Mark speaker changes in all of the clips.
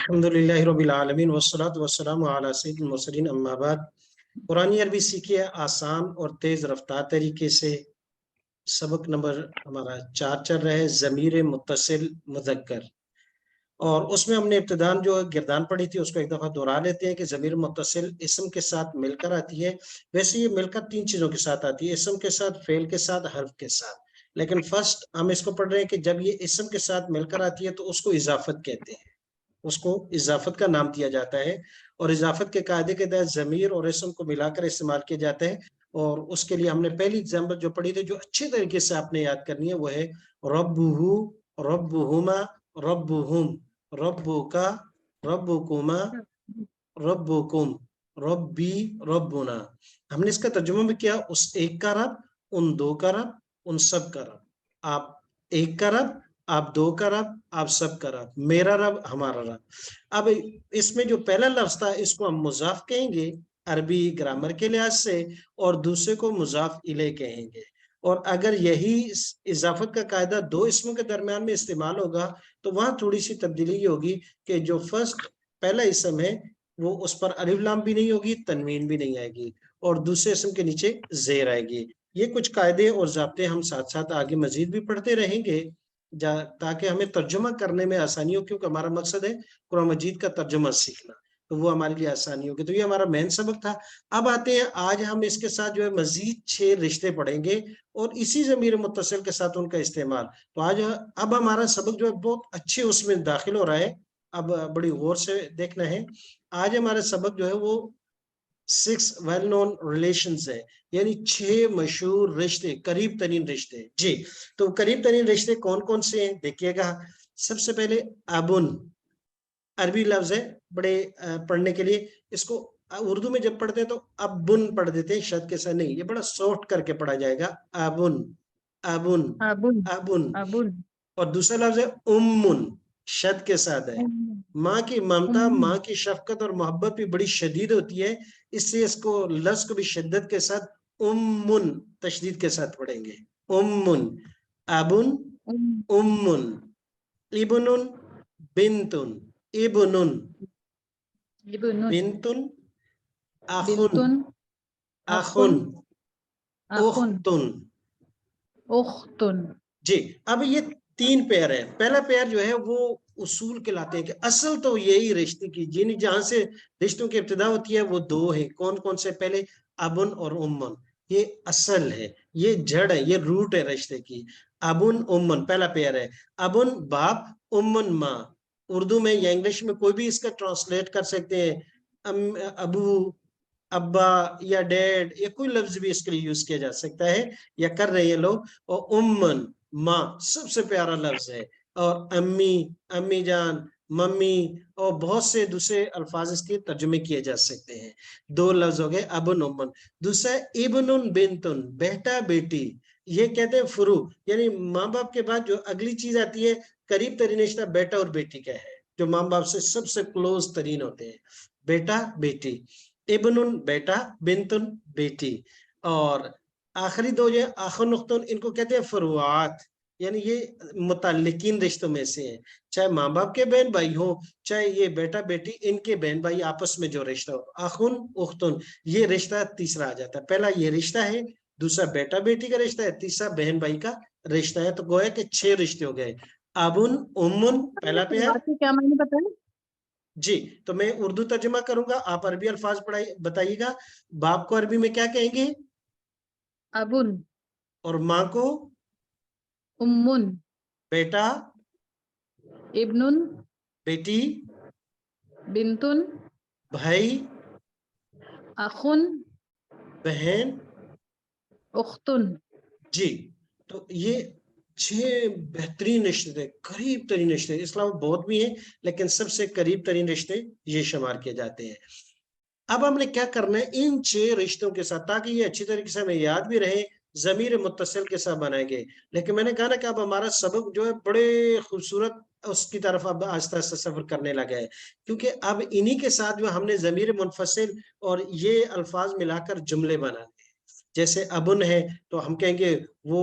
Speaker 1: अल्हम्दुलिल्लाहि रब्बिल आलमीन वस्सलातु वस्सलामु अला सय्यिदिल मुरसलीन अम्मा बाद। कुरानी अरबी सीखिए आसान और तेज रफ्तार तरीके से। सबक नंबर हमारा 4 चल रहा है, ज़मीर मुत्तसिल मुज़क्कर। और उसमें हमने इब्तिदान जो गिरदान पढ़ी थी उसको एक दफा दोहरा लेते हैं कि ज़मीर मुत्तसिल इस्म के साथ मिलकर आती है। वैसे ये मिलकर 3 चीजों के साथ आती है, इस्म के साथ, फेल के साथ, हर्फ के साथ। लेकिन फर्स्ट हम इसको पढ़ रहे हैं कि जब ये इस्म के साथ मिलकर आती है तो उसको इजाफत कहते हैं, उसको इजाफत का नाम दिया जाता है। और इजाफत के कायदे के तहत ज़मीर और इस्म को मिलाकर इस्तेमाल किया जाता है। और उसके लिए हमने पहली एग्जाम्पल जो पढ़ी थी, जो अच्छे तरीके से आपने याद करनी है, वो है रब्बुहु, रब्बुहुमा, रब्बुहुम, रब्बुका, रब्बुकुमा, रब्बुकुम, रब्बी, रब्बुना। हमने इसका तर्जुमा भी किया, उस एक का रब, उन दो का रब, उन सब का रब। आप एक का रब, आप दो का रब, आप सब का रब, मेरा रब, हमारा रब। अब इसमें जो पहला लफ्ज था इसको हम मुजाफ कहेंगे अरबी ग्रामर के लिहाज से, और दूसरे को मुजाफ इले कहेंगे। और अगर यही इजाफत का कायदा दो इसमों के दरमियान में इस्तेमाल होगा तो वहां थोड़ी सी तब्दीली होगी कि जो फर्स्ट पहला इसम है वो उस पर अलिफ लाम भी नहीं होगी, तनवीन भी नहीं आएगी, और दूसरे इसम के नीचे जेर आएगी। ये कुछ कायदे और ज़ाब्ते हम साथ साथ आगे मजीद भी पढ़ते रहेंगे ताकि हमें तर्जुमा करने में आसानी हो, क्योंकि हमारा मकसद है कुरान मजीद का तर्जुमा सीखना, तो वो हमारे लिए आसानी होगी। तो ये हमारा मेन सबक था। अब आते हैं, आज हम इसके साथ जो है मजीद 6 रिश्ते पढ़ेंगे और इसी ज़मीर मुत्तसिल के साथ उनका इस्तेमाल। तो आज अब हमारा सबक जो है बहुत अच्छे उसमें दाखिल हो रहा है, अब बड़ी गौर से देखना है। आज हमारा सबक जो है वो 6 वेल नोन रिलेशंस है, यानी 6 मशहूर रिश्ते, करीब तरीन रिश्ते। जी, तो करीब तरीन रिश्ते कौन कौन से हैं देखिएगा। सबसे पहले अबुन, अरबी लफ्ज है, बड़े पढ़ने के लिए इसको उर्दू में जब पढ़ते हैं तो अबुन पढ़ देते हैं, शद के साथ नहीं, ये बड़ा सॉफ्ट करके पढ़ा जाएगा, अबुन, अबुन,
Speaker 2: अबुन,
Speaker 1: अबुन।
Speaker 2: अबुन,
Speaker 1: और दूसरा लफ्ज है उम्मुन, शद के साथ है। माँ की ममता, माँ की शफकत और मोहब्बत भी बड़ी शदीद होती है, इसलिए इसको लफ्ज को भी शिद्दत के साथ उम्मुन तशदीद के साथ पढ़ेंगे, उम्मुन, अबुन, उम्मुन, इब्नुन, बिंतुन, इब्नुन,
Speaker 2: इब्नुन,
Speaker 1: बिंतुन, अखुन,
Speaker 2: बिंतुन,
Speaker 1: अखुन,
Speaker 2: अखुन, अखुन,
Speaker 1: उख्तुन।
Speaker 2: उख्तुन।
Speaker 1: जी, अब ये 3 पेयर है। पहला पेयर जो है वो उसूल कहलाते हैं कि असल तो यही रिश्ते की, जिन जहां से रिश्तों की इब्तिदा होती है वो 2 है। कौन कौन से? पहले अबुन और उम्मन, ये असल है, ये जड़ है, ये रूट है रिश्ते की। अबुन उम्मन पहला पेयर है। अबुन बाप, उम्मन माँ। उर्दू में या इंग्लिश में कोई भी इसका ट्रांसलेट कर सकते हैं, अबू, अब्बा या डैड, या कोई लफ्ज भी इसके लिए यूज किया जा सकता है, या कर रहे हैं लोग। और उम्मन माँ सबसे प्यारा लफ्ज है। और अम्मी, अम्मी जान, मम्मी, और बहुत से दूसरे अल्फाज इसके तर्जुमे किए जा सकते हैं। 2 लफ्ज हो गए, अबुन उम्मन। दूसरा इब्नुन बिंतुन, बेटा बेटी। ये कहते हैं फुरू, यानी माँ बाप के बाद जो अगली चीज आती है, करीब तरीन रिश्ता बेटा और बेटी का है, जो माँ बाप से सबसे क्लोज तरीन होते हैं, बेटा बेटी। इब्नुन बेटा, बिंतुन बेटी। और आखिरी 2 जो आखिर नुख्तुन, इनको कहते हैं फरुआत, यानी ये मुतल्लिकीन रिश्तों में से है। चाहे माँ बाप के बहन भाई हो, चाहे ये बेटा बेटी, इनके बहन भाई आपस में जो रिश्ता हो, आखुन उख्तुन, ये रिश्ता तीसरा आ जाता है। पहला ये रिश्ता है, दूसरा बेटा बेटी का रिश्ता है, तीसरा बहन भाई का रिश्ता है। तो गोया के 6 रिश्ते हो गए। अबुन, उम्मुन पहला पेयर।
Speaker 2: क्या मायने पता है?
Speaker 1: जी, तो मैं उर्दू तर्जुमा करूंगा, आप अरबी अल्फाज पढ़ाई बताइएगा। बाप को अरबी में क्या कहेंगे?
Speaker 2: अबुन।
Speaker 1: और माँ को?
Speaker 2: उम्मुन।
Speaker 1: बेटा,
Speaker 2: इब्नुन,
Speaker 1: बेटी,
Speaker 2: बिंतुन,
Speaker 1: भाई,
Speaker 2: अखुन,
Speaker 1: बहन।
Speaker 2: उख्तुन।
Speaker 1: जी, तो ये 6 बेहतरीन रिश्ते, करीब तरीन रिश्ते। इस्लाम में बहुत भी हैं, लेकिन सबसे करीब तरीन रिश्ते ये शुमार किए जाते हैं। अब हमने क्या करना है इन 6 रिश्तों के साथ, ताकि ये अच्छी तरीके से हमें याद भी रहे, ज़मीर मुत्तसिल के साथ बनाए गए। लेकिन मैंने कहा ना कि अब हमारा सबक जो है बड़े खूबसूरत उसकी तरफ अब आहिस्ता आहिस्ता सफर करने लगा है, क्योंकि अब इन्हीं के साथ जो हमने ज़मीर मुनफसिल और ये अल्फाज मिलाकर जुमले बनाने हैं। जैसे अबुन है तो हम कहेंगे वो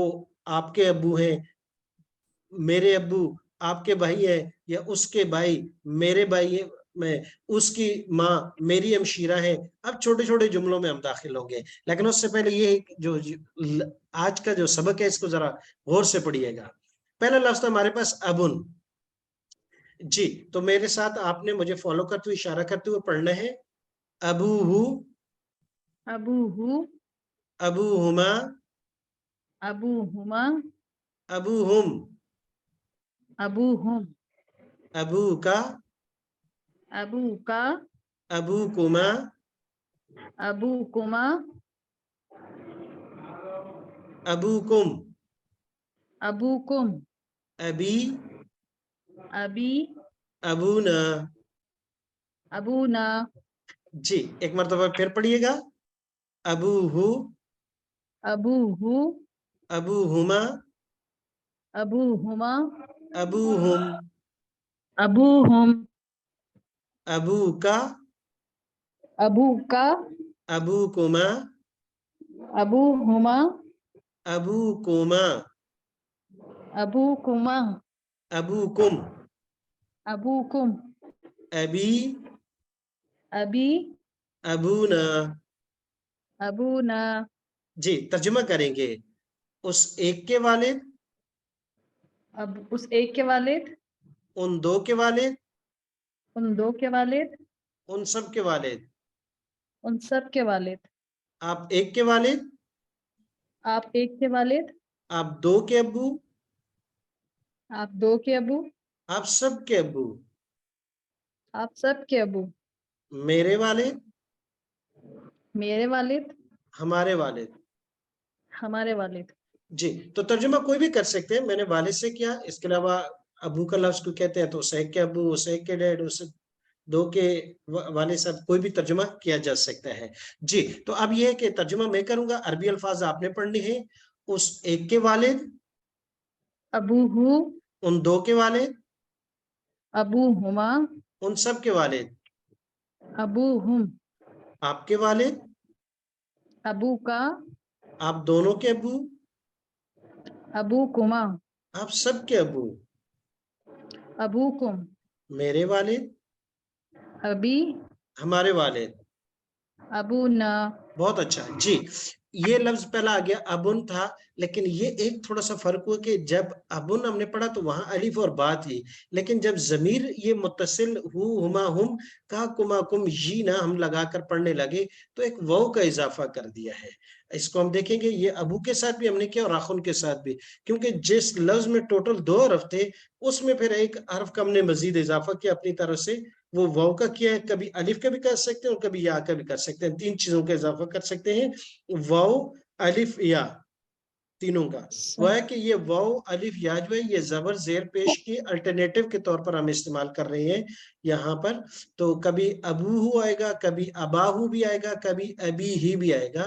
Speaker 1: आपके अब्बू हैं, मेरे अब्बू آپ کے بھائی ہے یا اس کے بھائی میرے بھائی ہے میں اس کی ماں میری ہمشیرہ ہے. اب چھوٹے چھوٹے جملوں میں ہم داخل ہوں گے لیکن اس سے پہلے یہ جو آج کا جو سبق ہے اس کو ذرا غور سے پڑھیے گا. پہلا لفظ تھا ہمارے پاس ابن. جی تو میرے ساتھ آپ نے مجھے فالو کرتے ہوئے اشارہ کرتے ہوئے پڑھنا ہے. ابوہو
Speaker 2: ابوہو
Speaker 1: ابوہما
Speaker 2: ابوہما
Speaker 1: ابوہم
Speaker 2: ابوہم
Speaker 1: ابوکا
Speaker 2: ابوکا
Speaker 1: ابوکما
Speaker 2: ابوکما
Speaker 1: ابوکم
Speaker 2: ابوکم
Speaker 1: ابی
Speaker 2: ابی
Speaker 1: ابونا.
Speaker 2: ابونا
Speaker 1: جی ایک مرتبہ پھر پڑھیے گا. ابوہو
Speaker 2: ابوہو
Speaker 1: ابوہما
Speaker 2: ابوہما
Speaker 1: ابوہم
Speaker 2: ابوہم
Speaker 1: ابوکا
Speaker 2: ابوکا
Speaker 1: ابوکما
Speaker 2: ابوہما
Speaker 1: ابوکما
Speaker 2: ابوکما
Speaker 1: ابوکم
Speaker 2: ابوکم
Speaker 1: ابی
Speaker 2: ابی
Speaker 1: ابونا.
Speaker 2: ابونا.
Speaker 1: جی ترجمہ کریں گے. اس ایک کے والد
Speaker 2: اب اس ایک کے والد
Speaker 1: ان دو کے والد
Speaker 2: ان دو کے والد
Speaker 1: ان سب کے والد.
Speaker 2: ان سب کے والد.
Speaker 1: آپ ایک کے والد
Speaker 2: آپ ایک کے والد
Speaker 1: آپ دو کے ابو
Speaker 2: آپ دو کے ابو
Speaker 1: آپ سب کے ابو.
Speaker 2: آپ سب کے ابو.
Speaker 1: میرے والد
Speaker 2: میرے والد
Speaker 1: ہمارے والد.
Speaker 2: ہمارے والد.
Speaker 1: جی تو ترجمہ کوئی بھی کر سکتے ہیں. میں نے والد سے کیا. اس کے علاوہ ابو کا لفظ کو کہتے ہیں تو اس ایک کے ابو اس ایک کے ڈیڈ اس دو کے والد صاحب کوئی بھی ترجمہ کیا جا سکتا ہے. جی تو اب یہ ہے کہ ترجمہ میں کروں گا. عربی الفاظ آپ نے پڑھنے ہیں. اس ایک کے والد
Speaker 2: ابوہو
Speaker 1: ان دو کے والد
Speaker 2: ابوہما
Speaker 1: ان سب کے والد.
Speaker 2: ابوہم
Speaker 1: آپ کے والد
Speaker 2: ابوکا
Speaker 1: آپ دونوں کے ابو
Speaker 2: ابوکما
Speaker 1: آپ سب کے ابو.
Speaker 2: ابوکم
Speaker 1: میرے والد
Speaker 2: ابی
Speaker 1: ہمارے والد.
Speaker 2: ابونا.
Speaker 1: بہت اچھا. جی یہ لفظ پہلا آ گیا ابن تھا لیکن یہ ایک تھوڑا سا فرق ہوا کہ جب ابن ہم نے پڑھا تو وہاں الف اور با تھی لیکن جب ضمیر یہ متصل ہو ہما ہم کا کما کم یہ نہ ہم لگا کر پڑھنے لگے تو ایک واو کا اضافہ کر دیا ہے. اس کو ہم دیکھیں گے. یہ ابو کے ساتھ بھی ہم نے کیا اور آخن کے ساتھ بھی کیونکہ جس لفظ میں ٹوٹل 2 حرف تھے اس میں پھر ایک حرف کا ہم نے مزید اضافہ کیا اپنی طرف سے. وہ واو کا کیا ہے. کبھی الف کا بھی کر سکتے ہیں اور کبھی یا کا بھی کر سکتے ہیں. 3 چیزوں کا اضافہ کر سکتے ہیں. واو الف یا تینوں کا. وہ ہے کہ یہ واو الف یا جو ہے یہ زبر زیر پیش کی الٹرنیٹو کے طور پر ہم استعمال کر رہے ہیں یہاں پر. تو کبھی ابوہو آئے گا کبھی اباہو بھی آئے گا کبھی ابی ہی بھی آئے گا.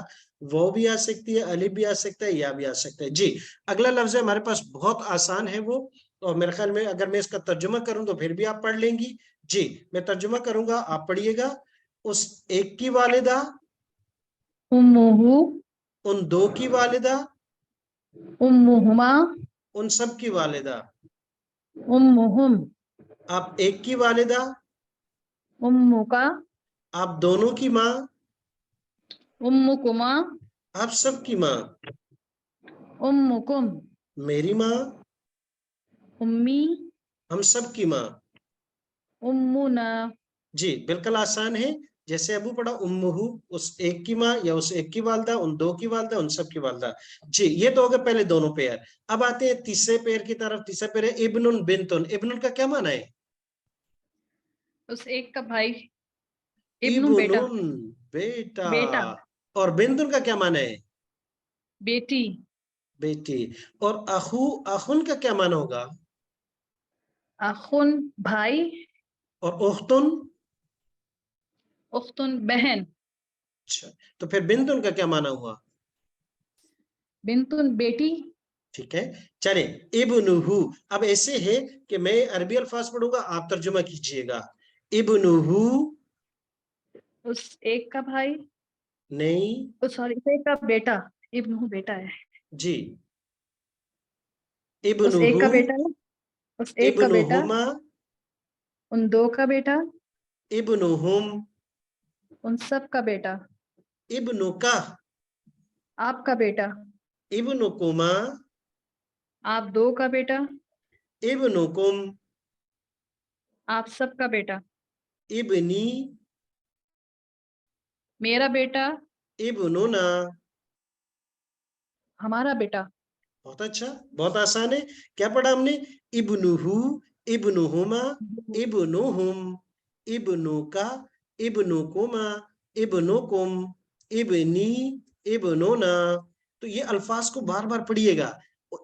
Speaker 1: وہ بھی آ سکتی ہے الف بھی آ سکتا ہے یا بھی آ سکتا ہے. جی اگلا لفظ ہے ہمارے پاس بہت آسان ہے وہ اور میرے خیال میں اگر میں اس کا ترجمہ کروں تو پھر بھی آپ پڑھ لیں گی. جی میں ترجمہ کروں گا آپ پڑھیے گا. اس ایک کی والدہ
Speaker 2: امہو
Speaker 1: ان دو کی والدہ
Speaker 2: امہما
Speaker 1: ان سب کی والدہ.
Speaker 2: امہم
Speaker 1: آپ ایک کی والدہ
Speaker 2: امکا
Speaker 1: آپ دونوں کی ماں
Speaker 2: امکما
Speaker 1: آپ سب کی ماں.
Speaker 2: امکم
Speaker 1: میری ماں
Speaker 2: امی
Speaker 1: ہم سب کی ماں.
Speaker 2: امنا.
Speaker 1: جی بالکل آسان ہے. جیسے ابو پڑھا امہو اس ایک کی ماں یا اس ایک کی والدہ ان دو کی والدہ ان سب کی والدہ. جی یہ تو ہوگا پہلے دونوں پیر. اب آتے ہیں تیسرے پیر کی طرف. تیسرا پیر ہے ابن بنتن. ابن کا کیا معنی ہے؟
Speaker 2: اس ایک کا بھائی. ابن
Speaker 1: ابن
Speaker 2: بیٹا
Speaker 1: بیٹا.
Speaker 2: بیٹا
Speaker 1: اور بنتن کا کیا معنی ہے؟
Speaker 2: بیٹی
Speaker 1: بیٹی. اور اخو اخن کا کیا معنی ہوگا؟
Speaker 2: اخن بھائی
Speaker 1: اور اختن
Speaker 2: اختن بہن.
Speaker 1: اچھا تو پھر بنتن کا کیا معنی ہوا؟
Speaker 2: بنتن بیٹی.
Speaker 1: ٹھیک ہے چلیں. ابنہو اب ایسے ہے کہ میں عربی الفاظ پڑھوں گا آپ ترجمہ کیجئے گا. ابنہو
Speaker 2: اس ایک کا بھائی
Speaker 1: نہیں
Speaker 2: سوری اس ایک کا بیٹا. ابنہو بیٹا ہے.
Speaker 1: جی
Speaker 2: اس ایک کا
Speaker 1: ابنہو
Speaker 2: بیٹا ہے उस एक का बेटा,
Speaker 1: इब्नुहुमा,
Speaker 2: उन दो का बेटा,
Speaker 1: इब्नुहुम,
Speaker 2: उन सब का बेटा,
Speaker 1: इब्नुका,
Speaker 2: आपका बेटा,
Speaker 1: इब्नुकुमा,
Speaker 2: आप दो का बेटा,
Speaker 1: इब्नुकुम,
Speaker 2: आप सब का बेटा,
Speaker 1: इब्नी,
Speaker 2: मेरा बेटा,
Speaker 1: इब्नुना।
Speaker 2: हमारा बेटा।
Speaker 1: बहुत अच्छा, बहुत आसान है। क्या पढ़ा हमने? इब्नुहु, इब्नुहुमा, इब्नुहुम, इब्नुका, इब्नुकुमा, इब्नुकुम, इब्नी, इब्नुना। तो ये अल्फाज को बार बार पढ़िएगा।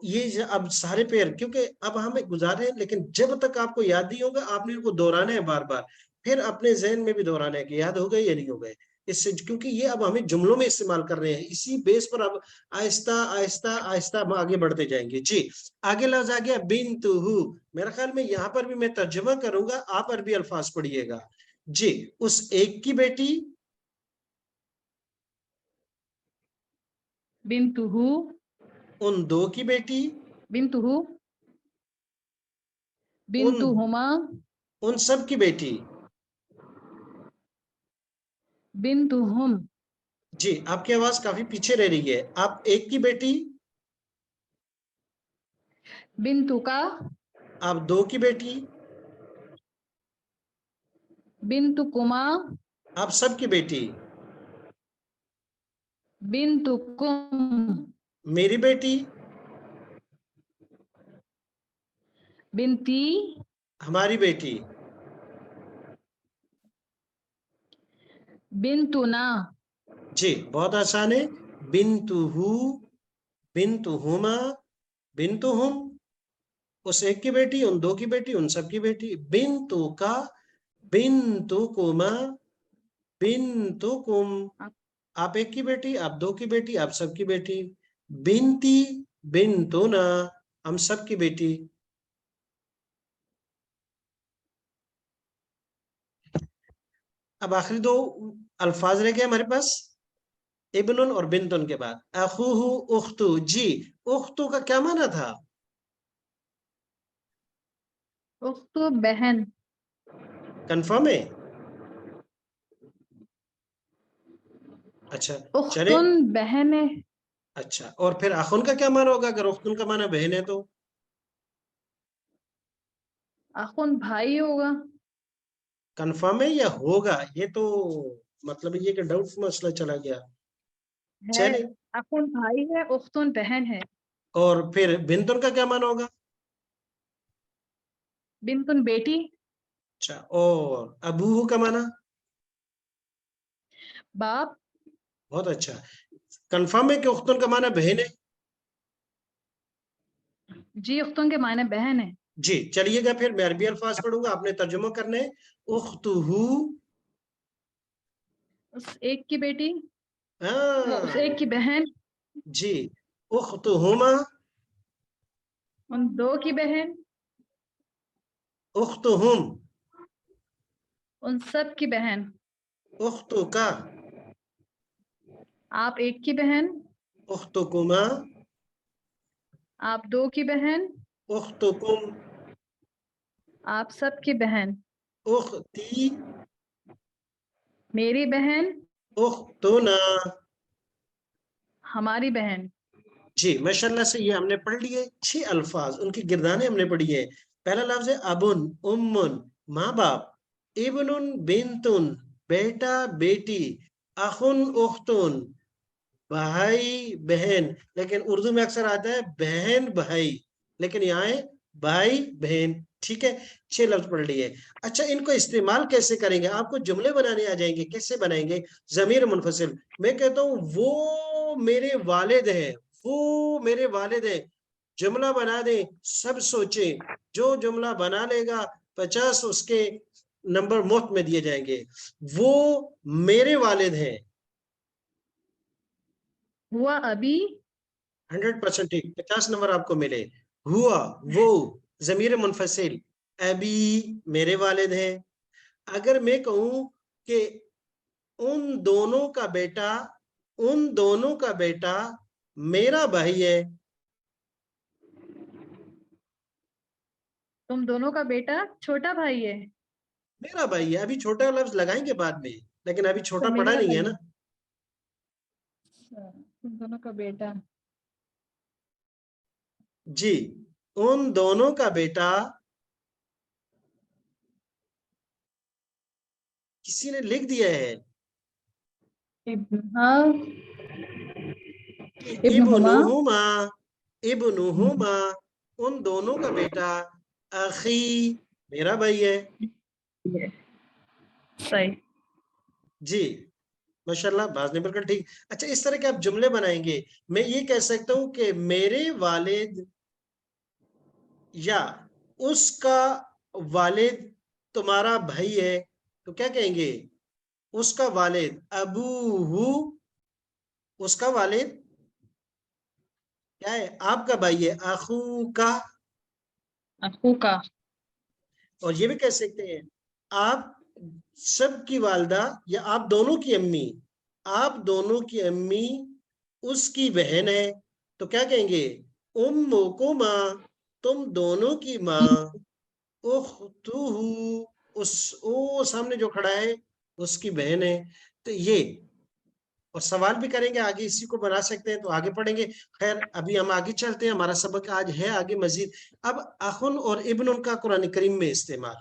Speaker 1: ये अब सारे पेयर, क्योंकि अब हमें गुजारे हैं, लेकिन जब तक आपको याद नहीं होगा आपने इनको दोहराना है बार बार, फिर अपने जहन में भी दोहराना है कि याद हो गए या नहीं हो गए। इससे, क्योंकि ये अब हमें जुमलों में इस्तेमाल कर रहे हैं, इसी बेस पर अब आहिस्ता आहिस्ता आहिस्ता हम आगे बढ़ते जाएंगे। जी, आगे लफ्ज आ गया बिन्तुहु। मेरा ख्याल में यहाँ पर भी मैं तर्जुमा करूंगा, आप अरबी अल्फाज पढ़िएगा। जी, उस एक की बेटी,
Speaker 2: बिन्तुहु,
Speaker 1: उन दो की बेटी,
Speaker 2: बिन्तुहु,
Speaker 1: उन
Speaker 2: बिन्तुहुमा,
Speaker 1: उन सब की बेटी।
Speaker 2: बिन्तुहुम,
Speaker 1: जी, आपकी आवाज काफी पीछे रह रही है। आप एक की बेटी,
Speaker 2: बिन्तुका,
Speaker 1: आप दो की बेटी,
Speaker 2: बिन्तुकुमा,
Speaker 1: आप सब की बेटी,
Speaker 2: बिन्तुकुम,
Speaker 1: मेरी बेटी,
Speaker 2: बिन्ती,
Speaker 1: हमारी बेटी।
Speaker 2: बिन्तुना,
Speaker 1: जी, बहुत आसान है। बिन्तुहु, बिन्तुहुमा, बिन्तुहुम, उस एक की बेटी, उन दो की बेटी, उन सब की बेटी। बिन्तुका, बिन्तुकुमा, बिन्तुकुम, आप एक की बेटी, आप दो की बेटी, आप सब की बेटी। बिन्ती, बिन्तुना, हम सब की बेटी। अब आखिरी दो अल्फाज रह गए हमारे पास, इब्नुन और बिन्तुन के बाद। अखूहु, उख्तु। जी, उख्तु का क्या माना था?
Speaker 2: उख्तु बहन,
Speaker 1: कंफर्म है? अच्छा, चले।
Speaker 2: उख्तुन बहन है।
Speaker 1: अच्छा, और फिर अखुन का क्या माना होगा अगर उख्तुन का माना बहन है तो?
Speaker 2: अखुन भाई होगा।
Speaker 1: कंफर्म है या होगा? ये तो मतलब ये कि डाउट मसला चला गया।
Speaker 2: है,
Speaker 1: चले,
Speaker 2: अखुन भाई है, उख्तुन बहन है।
Speaker 1: और फिर बिन्तुन का क्या माना होगा?
Speaker 2: बिन्तुन बेटी,
Speaker 1: अच्छा, और अबूहु का माना?
Speaker 2: बाप।
Speaker 1: बहुत अच्छा। कंफर्म है कि उख्तुन का माना बहन है?
Speaker 2: जी, उख्तुन के माने बहन है।
Speaker 1: जी, चलिएगा फिर मैं अरबी अल्फाज पढ़ूंगा, आपने तर्जुमा करने। उख्तुहु,
Speaker 2: उस एक की बेटी, उस
Speaker 1: हाँ,
Speaker 2: एक की बहन,
Speaker 1: जी, उख्तुहुमा,
Speaker 2: उन दो की बहन,
Speaker 1: उख्तुहुम,
Speaker 2: उन सब की बहन,
Speaker 1: उख्तुका,
Speaker 2: आप एक की बहन,
Speaker 1: उख्तुकुमा,
Speaker 2: आप दो की बहन,
Speaker 1: उख्तुकुम,
Speaker 2: आप सब की बहन,
Speaker 1: उख्ती,
Speaker 2: मेरी बहन,
Speaker 1: उख्तुना।
Speaker 2: हमारी बहन।
Speaker 1: जी, माशाल्लाह से ये हमने पढ़ लिए 6 अल्फाज, उनकी गिरदानें हमने पढ़ी है। पहला लफ्ज है अबुन, उम्मुन, माँ बाप। इब्नुन, बिन्तुन, बेटा बेटी। अखुन, उख्तुन, भाई बहन। लेकिन उर्दू में अक्सर आता है बहन भाई, लेकिन यहाँ है भाई बहन। ठीक है, 6 लफ्ज पढ़ लिए। अच्छा, इनको इस्तेमाल कैसे करेंगे? आपको जुमले बनाने आ जाएंगे। कैसे बनाएंगे? जमीर मुनफसिल। मैं कहता हूँ वो मेरे वालिद हैं, वो मेरे वालिद हैं, जुमला बना दें। सब सोचे, जो जुमला बना लेगा 50 उसके नंबर मुफ्त में दिए जाएंगे। वो मेरे वालिद हैं।
Speaker 2: हुआ अभी,
Speaker 1: 100% ठीक, 50 नंबर आपको मिले। हुआ, वो, जमीर मुनफसिल। अभी, मेरे वालिद हैं। अगर मैं कहूं कि उन दोनों का बेटा, उन दोनों का बेटा मेरा भाई है।
Speaker 2: तुम दोनों का बेटा छोटा भाई है।
Speaker 1: मेरा भाई है, अभी छोटा लफ्ज लगाएंगे बाद में, लेकिन अभी छोटा
Speaker 2: तो
Speaker 1: पड़ा
Speaker 2: मेरा
Speaker 1: नहीं है
Speaker 2: भाई
Speaker 1: ना।
Speaker 2: अच्छा, तुम दोनों का बेटा।
Speaker 1: जी, उन दोनों का बेटा, किसी ने लिख दिया है
Speaker 2: हाँ, इब्नुहुमा।
Speaker 1: इब्नुहुमा, इब्नुहुमा, उन दोनों का बेटा, अखी, मेरा भाई है।
Speaker 2: सही।
Speaker 1: जी, माशाल्लाह, बाज़ बिल्कुल ठीक। अच्छा, इस तरह के आप जुमले बनाएंगे। मैं ये कह सकता हूं कि मेरे वालिद या उसका वालिद तुम्हारा भाई है, तो क्या कहेंगे? उसका वालिद अबूहु, उसका वालिद क्या है? आपका भाई है, अखू का।
Speaker 2: अखू का।
Speaker 1: और ये भी कह सकते हैं आप सबकी वालदा या आप दोनों की अम्मी, आप दोनों की अम्मी उसकी बहन है, तो क्या कहेंगे? उम्मुकुमा, तुम दोनों की माँ, उख्तुहु, उस ओ सामने जो खड़ा है उसकी बहन है। तो ये, और सवाल भी करेंगे आगे, इसी को बना सकते हैं, तो आगे पढ़ेंगे। खैर, अभी हम आगे चलते हैं, हमारा सबक आज है आगे मजीद। अब अखुन और इब्न उनका कुरान करीम में इस्तेमाल,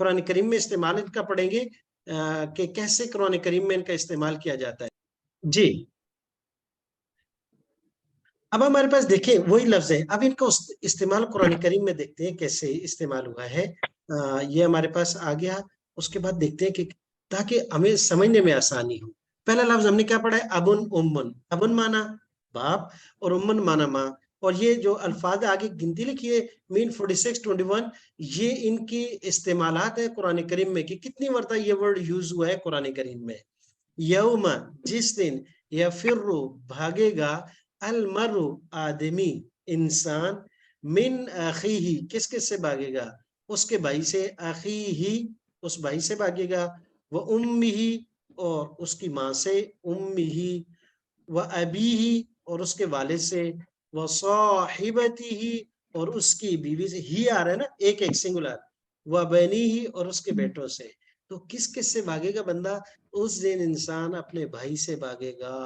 Speaker 1: कुरान करीम में इस्तेमाल इनका पढ़ेंगे कि कैसे कुरान करीम में इनका इस्तेमाल किया जाता है। जी, अब हमारे पास देखिए वही लफ्ज है, अब इनका इस्तेमाल कुरान करीम में देखते हैं कैसे इस्तेमाल हुआ है। ये हमारे पास आ गया। उसके बाद देखते हैं कि ताकि हमें समझने में आसानी हो। पहला लफ्ज हमने क्या पढ़ा है? अबुन उम्मुन। अबुन माना बाप और उम्मुन माना माँ। और ये जो अल्फाज आगे गिनती लिखी है, मीन 46, 21, ये इनकी इस्तेमालात है कुरान करीम में कि कितनी मरतबा ये वर्ड यूज हुआ है कुरान करीम में। यौमा, जिस दिन, या फिर भागेगा, अल मरु, आदमी, इंसान, मिन अखीही, किस किस से भागेगा? उसके भाई से, अखीही, उस भाई से भागेगा, व उम्मीही, और उसकी माँ से, उम्मीही, व अबीही, और उसके वालिद से, व साहिबतीही, और उसकी बीवी से। ही आ रहा है ना, एक एक सिंगुलर। व बनीही, और उसके बेटों से। तो किस किस से भागेगा बंदा? उस दिन इंसान अपने भाई से भागेगा,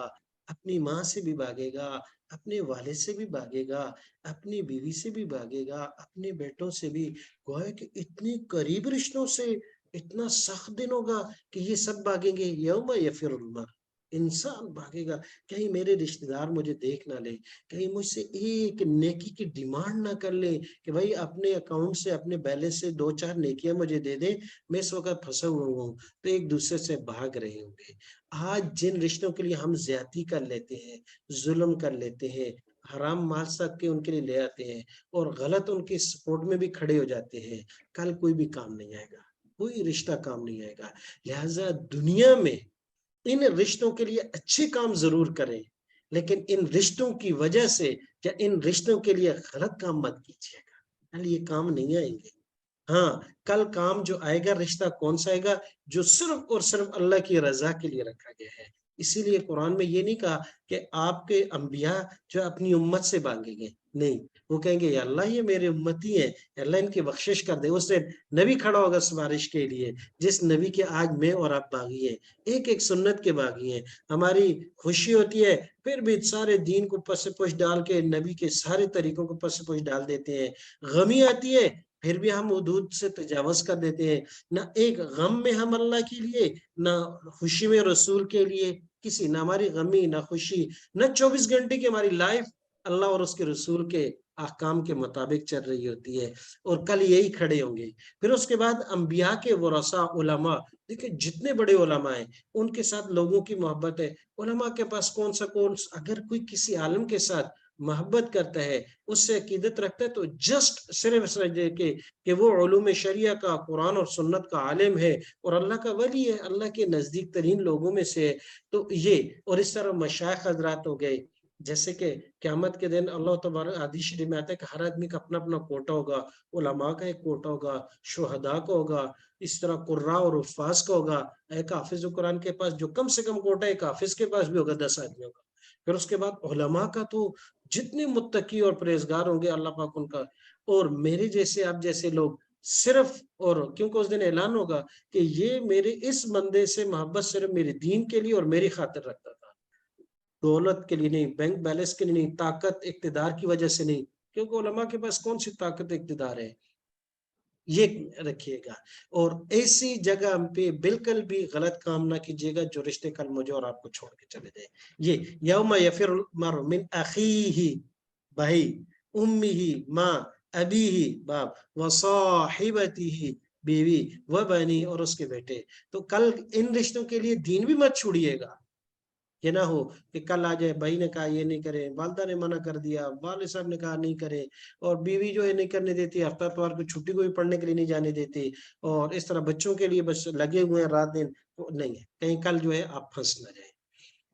Speaker 1: अपनी माँ से भी भागेगा, अपने वालिद से भी भागेगा, अपनी बीवी से भी भागेगा, अपने बेटों से भी। गोया कि इतने करीब रिश्तों से इतना सख्त दिन होगा कि ये सब भागेंगे। यौमा यफिरुल मर, इंसान भागेगा। कहीं मेरे रिश्तेदार मुझे देख ना ले, कहीं मुझसे एक नेकी की डिमांड ना कर ले कि भाई अपने अकाउंट से, अपने बैलेंस से 2-4 नेकियां मुझे दे दे, मैं इस वक्त फंसा हुआ हूँ। तो एक दूसरे से भाग रहे होंगे। आज जिन रिश्तों के लिए हम ज्यादती कर लेते हैं, जुल्म कर लेते हैं, हराम माल सक के उनके लिए ले आते हैं, और गलत उनके सपोर्ट में भी खड़े हो जाते हैं, कल कोई भी काम नहीं आएगा, कोई रिश्ता काम नहीं आएगा। लिहाजा दुनिया में इन रिश्तों के लिए अच्छे काम जरूर करें, लेकिन इन रिश्तों की वजह से या इन रिश्तों के लिए गलत काम मत कीजिएगा, कल ये काम नहीं आएंगे। हाँ, कल काम जो आएगा, रिश्ता कौन सा आएगा? जो सिर्फ और सिर्फ अल्लाह की रजा के लिए रखा गया है। इसीलिए कुरान में ये नहीं कहा कि आपके अंबिया जो अपनी उम्मत से मांगेंगे, नहीं, वो कहेंगे या अल्लाह ये मेरे उम्मती हैं, अल्लाह इनकी बख्शिश कर दे। उस दिन नबी खड़ा होगा सिफारिश के लिए, जिस नबी के आज मैं और आप बागी हैं, एक एक सुन्नत के बागी हैं। हमारी खुशी होती है, फिर भी सारे दीन को पस डाल के नबी के सारे तरीकों को पस डाल देते हैं। गमी आती है, फिर भी हम हुदूद से तजावज कर देते हैं। ना एक गम में हम अल्लाह के लिए, ना खुशी में रसूल के लिए, किसी ना हमारी गमी ना खुशी, ना 24 घंटे की हमारी लाइफ अल्लाह और उसके रसूल के अहकाम के मुताबिक चल रही होती है। और कल यही खड़े होंगे। फिर उसके बाद अंबिया के वरसा उलमा, देखिए जितने बड़े उलमा हैं उनके साथ लोगों की मोहब्बत है। उलमा के पास कौन, अगर कोई किसी आलम के साथ मोहब्बत करता है, उससे अकीदत रखता है, तो जस्ट सिर्फ समझे कि वो उलूम शरिया का, कुरान और सुन्नत का आलिम है और अल्लाह का वली है, अल्लाह के नजदीक तरीन लोगों में से है। तो ये, और इस तरह मशाइख हजरात हो गए, जैसे कि क़यामत के दिन अल्लाह तबारक हदीस शरीफ में आता है कि हर आदमी का अपना अपना कोटा होगा। उलमा का एक कोटा होगा, शुहदा का होगा, इस तरह कुर्रा और उफ़ाज का होगा। एक हाफिज कुरान के पास जो कम से कम कोटा है, एक हाफिज के पास भी होगा 10 आदमियों का। फिर उसके बाद उलमा का तो जितने मुत्तकी और परहेजगार होंगे, अल्लाह पाक उनका اور میرے جیسے آپ جیسے لوگ صرف، اور کیونکہ اس دن اعلان ہوگا کہ یہ میرے اس بندے سے محبت صرف میرے دین کے لیے اور میری خاطر رکھتا تھا، دولت کے لیے نہیں، بینک بیلنس کے لیے نہیں، طاقت اقتدار کی وجہ سے نہیں، کیونکہ علماء کے پاس کون سی طاقت اقتدار ہے، یہ رکھیے گا۔ اور ایسی جگہ پہ بالکل بھی غلط کام نہ کیجیے گا جو رشتے کل مجھے اور آپ کو چھوڑ کے چلے جائے۔ یہ یوم یفر المرء من اخیہ، بھائی، امہ، ماں، ابیہ، باپ، وصاحبتہ، بیوی، وبنی، اور اس کے بیٹے۔ تو کل ان رشتوں کے لیے دین بھی مت چھوڑیے گا، یہ نہ ہو کہ کل آ جائے بھائی نے کہا یہ نہیں کرے، والدہ نے منع کر دیا، والد صاحب نے کہا نہیں کرے، اور بیوی جو ہے نہیں کرنے دیتی، ہفتہ اتوار کو چھٹی کو بھی پڑھنے کے لیے نہیں جانے دیتی، اور اس طرح بچوں کے لیے بس لگے ہوئے ہیں رات دن، نہیں ہے، کہیں کل جو ہے آپ پھنس نہ جائیں۔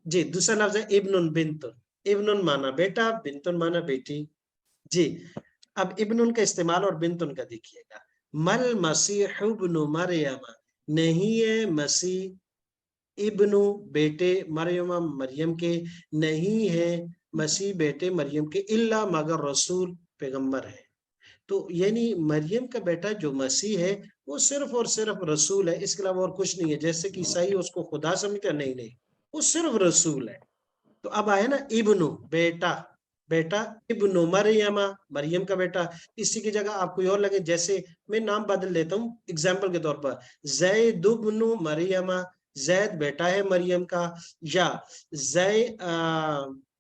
Speaker 1: جی دوسرا لفظ ہے ابن بنت، ابن مانا بیٹا، بنت مانا بیٹی۔ جی اب ابن کا استعمال اور بنت کا دیکھیے گا۔ مل مسیح ابن مریم، نہیں ہے مسیح ابن بیٹے مریم مریم کے، نہیں ہے مسیح بیٹے مریم کے، الا مگر رسول پیغمبر ہے۔ تو یعنی مریم کا بیٹا جو مسیح ہے وہ صرف اور صرف رسول ہے، اس کے علاوہ اور کچھ نہیں ہے۔ جیسے کہ عیسائی اس کو خدا سمجھتا، نہیں نہیں، وہ صرف رسول ہے۔ تو اب آئے نا ابن بیٹا، بیٹا ابن مریم مریم کا بیٹا، اسی کی جگہ آپ کوئی اور لگے، جیسے میں نام بدل دیتا ہوں اگزامپل کے طور پر، زید ابن مریم، زید بیٹا ہے مریم کا، یا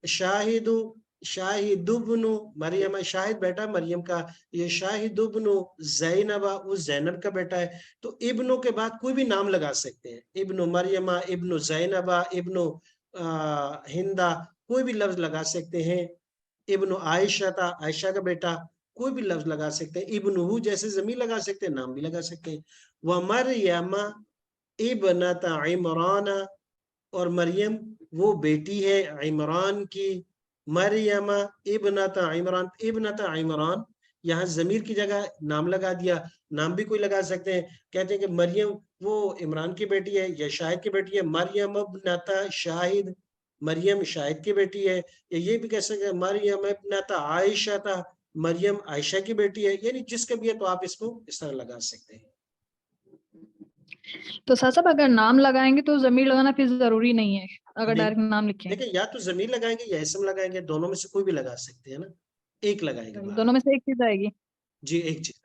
Speaker 1: شاہد، شاہد ابن مریم، شاہد بیٹا مریم کا، یہ شاہد ابن زینب، اس زینب کا بیٹا ہے۔ تو ابنوں کے بعد کوئی بھی نام لگا سکتے ہیں، ابن مریم، ابن زینب، ابن ہندا، کوئی بھی لفظ لگا سکتے ہیں۔ ابن عائشہ تھا، عائشہ کا بیٹا، کوئی بھی لفظ لگا سکتے ہیں۔ ابن ہو جیسے ضمیر لگا سکتے ہیں، نام بھی لگا سکتے ہیں۔ وَمَرْيَمَ ابنت عمران، اور مریم وہ بیٹی ہے عمران کی، مریم ابنت عمران، ابنت عمران، یہاں ضمیر کی جگہ نام لگا دیا، نام بھی کوئی لگا سکتے ہیں، کہتے ہیں کہ مریم وہ عمران کی بیٹی ہے یا شاہد کی بیٹی ہے، مریم ابنت شاہد، مریم شاہد کی بیٹی ہے، یا یہ بھی کہہ سکتے ہیں مریم ابنت عائشہ تھا، مریم عائشہ کی بیٹی ہے، یعنی جس کا بھی ہے تو آپ اس کو اس طرح لگا سکتے ہیں۔
Speaker 2: تو سر صاحب اگر نام لگائیں گے تو ضمیر لگانا پھر ضروری نہیں ہے اگر ڈائریکٹ نام لکھیں؟
Speaker 1: دیکھیں یا تو ضمیر لگائیں گے یا اسم لگائیں گے، دونوں میں سے کوئی بھی لگا سکتے ہیں نا، ایک لگائیں گے
Speaker 2: دونوں میں سے ایک چیز آئے گی۔
Speaker 1: جی ایک چیز۔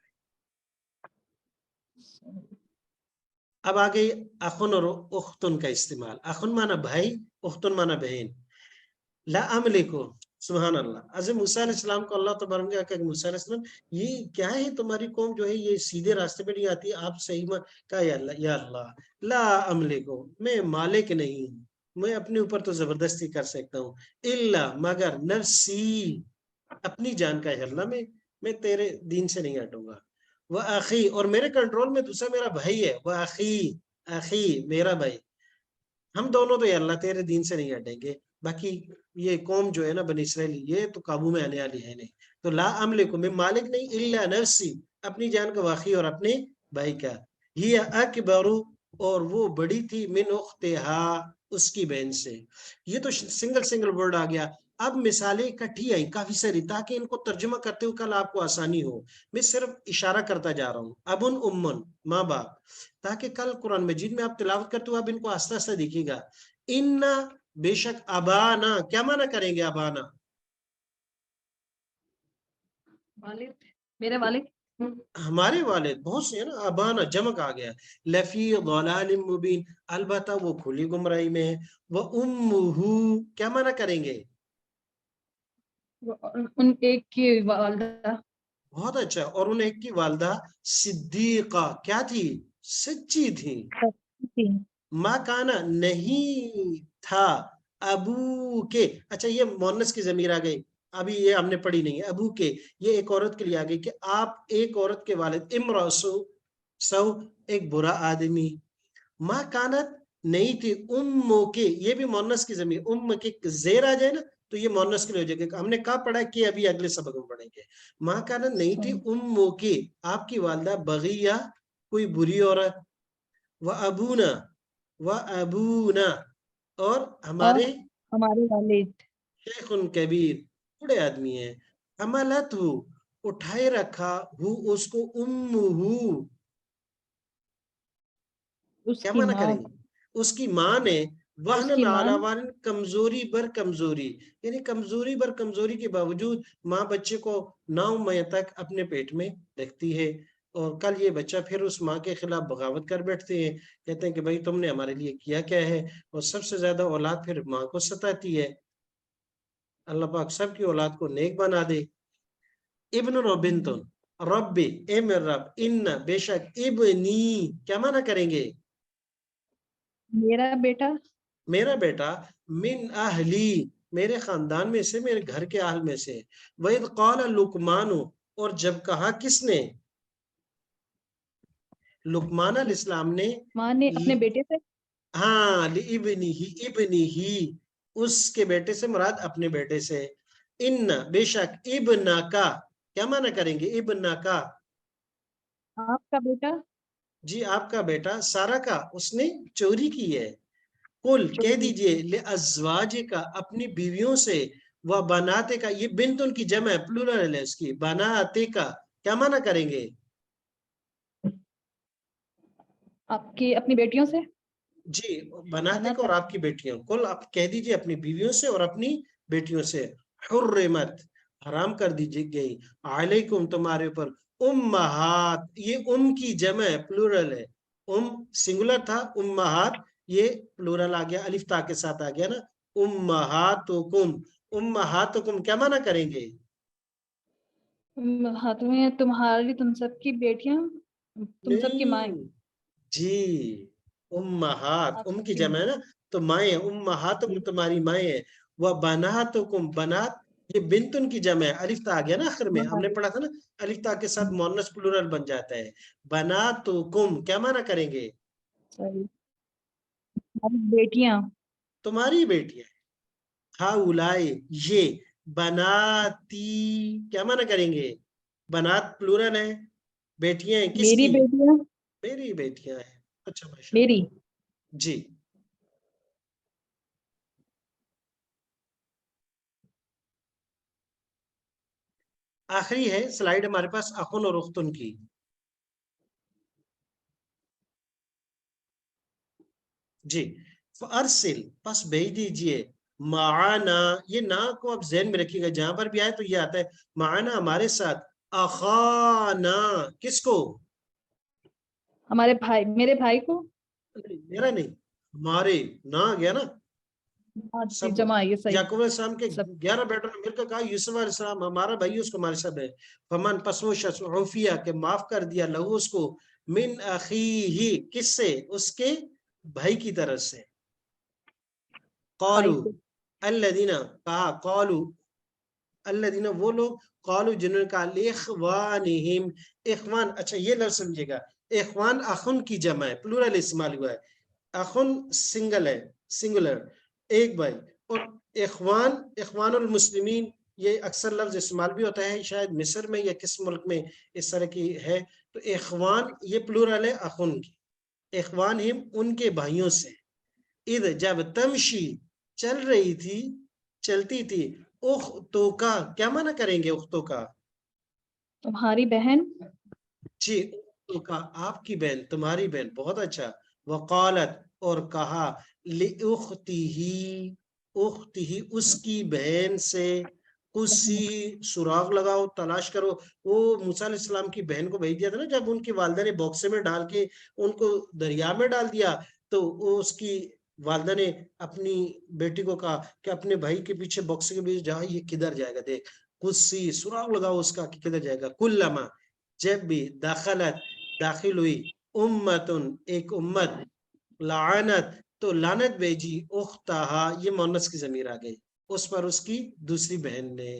Speaker 1: اب آگئی اخن اور اختن کا استعمال۔ اخن مانا بھائی، اختن مانا بہن۔ لا املکو، سبحان اللہ، حضرت موسیٰ علیہ السلام کو اللہ تبارک نے کہا کہ موسیٰ علیہ السلام یہ کیا ہے تمہاری قوم جو ہے یہ سیدھے راستے پہ نہیں آتی، آپ صحیح میں کہا یا اللہ لا املکو، میں مالک نہیں ہوں، میں اپنے اوپر تو زبردستی کر سکتا ہوں، الا مگر نفسی، اپنی جان کا ہے اللہ، میں تیرے دین سے نہیں ہٹوں گا، وہ اخی، اور میرے کنٹرول میں دوسرا میرا بھائی ہے، وہ اخی، اخی میرا بھائی، ہم دونوں تو یا اللہ تیرے دین سے نہیں ہٹیں گے، باقی یہ قوم جو ہے نا بنی اسرائیل یہ تو قابو میں آنے والی ہے نہیں۔ تو لا املک، میں مالک نہیں، الا نفسی، اپنی جان کا واقعی اور اپنے بھائی کا، ہی اکبر، اور وہ بڑی تھی، من اختہا، اس کی بہن سے۔ یہ تو سنگل ورڈ آ گیا۔ اب مثالیں اکٹھی آئی کافی ساری تاکہ ان کو ترجمہ کرتے ہوئے کل آپ کو آسانی ہو، میں صرف اشارہ کرتا جا رہا ہوں، ابن امن، ماں باپ، تاکہ کل قرآن مجید میں آپ تلاوت کرتے ہوئے آپ ان کو آہستہ آہستہ دیکھیے گا۔ ان بے شک، ابانا کیا معنی کریں گے؟ ابانا
Speaker 2: والد، میرے والد،
Speaker 1: ہمارے والد، بہت سے ہیں نا، ابانا جمع آ گیا، لفی ضلال مبین، البتہ وہ کھلی گمراہی میں ہے، وہ امہ کیا معنی کریں گے؟
Speaker 2: ان ایک کی والدہ،
Speaker 1: بہت اچھا، اور ان ایک کی والدہ صدیقہ کیا تھی؟ سچی تھی، ماں کانا نہیں تھا، ابو کے، اچھا یہ مونس کی ضمیر آ گئی، ابھی یہ ہم نے پڑھی نہیں ہے، ابو کے یہ ایک عورت کے لیے آ گئی کہ آپ ایک عورت کے والد، امراسو سو ایک برا آدمی، ماں کانت نہیں تھی، امو کے یہ بھی مونس کی ضمیر، ام کے زیر آ جائے نا تو یہ مونس کے لیے ہو جائے گا، ہم نے کہا پڑھا کہ ابھی اگلے سبق میں پڑھیں گے، ماں کانت نہیں تھی، امو کے آپ کی والدہ، بغیہ کوئی بری عورت، وَأَبُونَا وَأَبُونَا اور ہمارے
Speaker 2: ہمارے والد،
Speaker 1: شیخ کبیر بڑے آدمی ہیں، حملتہ اٹھائے رکھا ہو اس کو امہو،
Speaker 2: اس
Speaker 1: کیا
Speaker 2: کی
Speaker 1: معنی
Speaker 2: ماں
Speaker 1: کریں گے؟ اس کی ماں نے
Speaker 2: اس
Speaker 1: وہن
Speaker 2: کی ماں
Speaker 1: علی وہن، کمزوری بر کمزوری، یعنی کمزوری بر کمزوری کے باوجود ماں بچے کو 9 ماہ تک اپنے پیٹ میں رکھتی ہے، اور کل یہ بچہ پھر اس ماں کے خلاف بغاوت کر بیٹھتے ہیں، کہتے ہیں کہ بھائی تم نے ہمارے لیے کیا کیا ہے، اور سب سے زیادہ اولاد پھر ماں کو ستاتی ہے۔ اللہ پاک سب کی اولاد کو نیک بنا دے۔ ابن ربنتن، رب اے میرے رب، ان بے شک، ابنی کیا معنی کریں گے؟
Speaker 2: میرا بیٹا،
Speaker 1: میرا بیٹا، من اہلی میرے خاندان میں سے، میرے گھر کے اہل میں سے، وَإِذْ قَالَ لُقْمَانُ اور جب کہا کس نے؟ لقمان علیہ السلام نے،
Speaker 2: ماں نے اپنے بیٹے سے،
Speaker 1: ہاں، ابنی ہی اس کے بیٹے سے مراد اپنے بیٹے سے، ان بے شک، ابنا کا کیا معنی کریں گے؟ ابنا کا،
Speaker 2: آپ کا بیٹا،
Speaker 1: جی آپ کا بیٹا، سارا کا اس نے چوری کی ہے، قل کہہ
Speaker 2: چوری،
Speaker 1: دیجئے، لازواج کا اپنی بیویوں سے، وہ بناتے کا، یہ بنت ان کی جمع ہے، پلورل ہے اس کی، بناتے کا کیا معنی کریں گے؟
Speaker 2: آپ کی اپنی بیٹیوں سے،
Speaker 1: جی، بناتے
Speaker 2: بنا
Speaker 1: کا اور
Speaker 2: تک،
Speaker 1: آپ کی بیٹیوں، کل آپ کہہ دیجئے اپنی بیویوں سے اور اپنی بیٹیوں سے، حرمت حرام کر دیجئے گئی، علیکم تمہارے اوپر، امہات یہ ام کی جمع ہے، پلورل ہے، ام سنگولر تھا، امہات یہ پلورل آ گیا، الف تا کے ساتھ آ گیا نا، امہاتکم، امہاتکم کیا معنی کریں گے؟
Speaker 2: ہاتھ میں تمہاری، تم سب کی بیٹیاں، تم سب کی مائیں،
Speaker 1: نہیں جی، امہات
Speaker 2: آپ
Speaker 1: ام
Speaker 2: سب
Speaker 1: کی
Speaker 2: کی
Speaker 1: جمع ہے نا، تو مائیں، امہاتکم تمہاری مائیں ہیں، وہ بناتکم بنات یہ بنتن کی جمع ہے، الف تا آ گیا نا آخر میں، ہم نے پڑھا تھا نا الف تا کے ساتھ مؤنث پلورل بن جاتا ہے، بناتکم کیا معنی کریں گے؟
Speaker 2: صحیح، بیٹیاں،
Speaker 1: تمہاری بیٹیاں، ہاؤلائے یہ، بناتی کیا معنی کریں گے؟ بنات پلورل ہے، بیٹیاں ہیں کس
Speaker 2: میری
Speaker 1: کی؟
Speaker 2: بیٹیاں،
Speaker 1: میری بیٹیاں ہیں، اچھا
Speaker 2: میری،
Speaker 1: ماشاءاللہ، جی۔ آخری ہے سلائیڈ ہمارے پاس اخن اور اختن کی، جی، فارسل پس بھیج دیجئے، معانا یہ نا کو اب ذہن میں رکھیے گا، جہاں پر بھی آئے تو یہ آتا ہے معانا ہمارے ساتھ، اخانا کس کو؟
Speaker 2: ہمارے بھائی، میرے بھائی کو،
Speaker 1: میرا نہیں، ہمارے، نہ آ گیا نا، سب
Speaker 2: جمع، یہ صحیح،
Speaker 1: یعقوب علیہ السلام کے
Speaker 2: سب
Speaker 1: 11 بیٹوں نے مل کر کہا یوسف علیہ السلام ہمارا بھائی، اس کو ہمارے ساتھ ہے، فمن پس وہ شخص عفیہ کہ معاف کر دیا لہو اس کو، من اخیہ کس سے؟ اس کے بھائی کی طرف سے،
Speaker 2: بھائی
Speaker 1: قالو
Speaker 2: سے،
Speaker 1: الذین کہا، قالو الذین وہ لوگ، قالو جنہوں نے کہا، لاخوانہم اخوان، اچھا یہ لفظ سمجھے گا، اخوان اخن کی جمع ہے، پلورل استعمال ہوا ہے، اخن سنگل ہے، سنگولر ایک بھائی، اور اخوان، اخوان المسلمین یہ اکثر لفظ استعمال بھی ہوتا ہے، شاید مصر میں یا کس ملک میں اس طرح کی ہے، تو اخوان یہ پلورل ہے اخن کی، اخوان ہم ان کے بھائیوں سے، اذ جب تمشی چل رہی تھی، چلتی تھی، اختوں کا کیا معنی کریں گے؟ اختوں کا،
Speaker 2: تمہاری بہن،
Speaker 1: جی، اختوں کا آپ کی بہن، تمہاری بہن، بہت اچھا، وقالت اور کہا، لأختہ اختہ اس کی بہن سے، قصی سراغ لگاؤ، تلاش کرو، وہ موسیٰ علیہ السلام کی بہن کو بھیج دیا تھا نا، جب ان کی والدہ نے باکسے میں ڈال کے ان کو دریا میں ڈال دیا، تو وہ اس کی والدہ نے اپنی بیٹی کو کہا کہ اپنے بھائی کے پیچھے باکسے کے پیچھے جا، یہ کدھر جائے گا، دیکھ، قصی سراغ لگاؤ اس کا کہ کدھر جائے گا، کلما جب بھی داخلت داخل ہوئی، امتن ایک امت، لعنت تو لعنت بھیجی، اختہا یہ مونس کی ضمیر آ گئی، اس پر اس کی دوسری بہن نے۔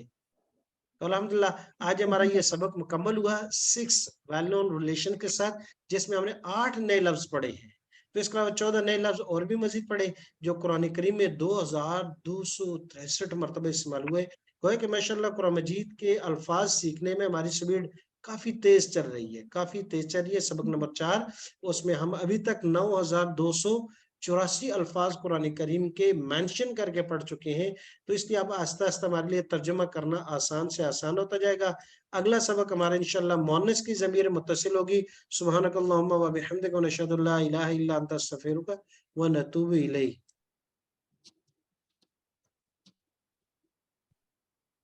Speaker 1: تو الحمدللہ آج ہمارا یہ سبق مکمل ہوا 6 ویل نون ریلیشن کے ساتھ، جس میں ہم نے 8 نئے لفظ پڑھے ہیں، تو اس کے علاوہ 14 نئے لفظ اور بھی مزید پڑھے جو قرآن کریم میں 2263 مرتبہ استعمال ہوئے، گویا کہ ماشاءاللہ قرآن مجید کے الفاظ سیکھنے میں ہماری سپیڈ کافی تیز چل رہی ہے، کافی تیز چل رہی ہے۔ سبق نمبر 4 اس میں ہم ابھی تک 9200 84 الفاظ قرآن کریم کے مینشن کر کے پڑھ چکے ہیں، تو اس لیے اب آہستہ آہستہ ہمارے لیے ترجمہ کرنا آسان سے آسان ہوتا جائے گا۔ اگلا سبق ہمارا انشاءاللہ مؤنث کی ضمیر متصل ہوگی۔ سبحانک اللہم و بحمدک و نشہد لا الہ الا انت استغفرک و نتوب الیک۔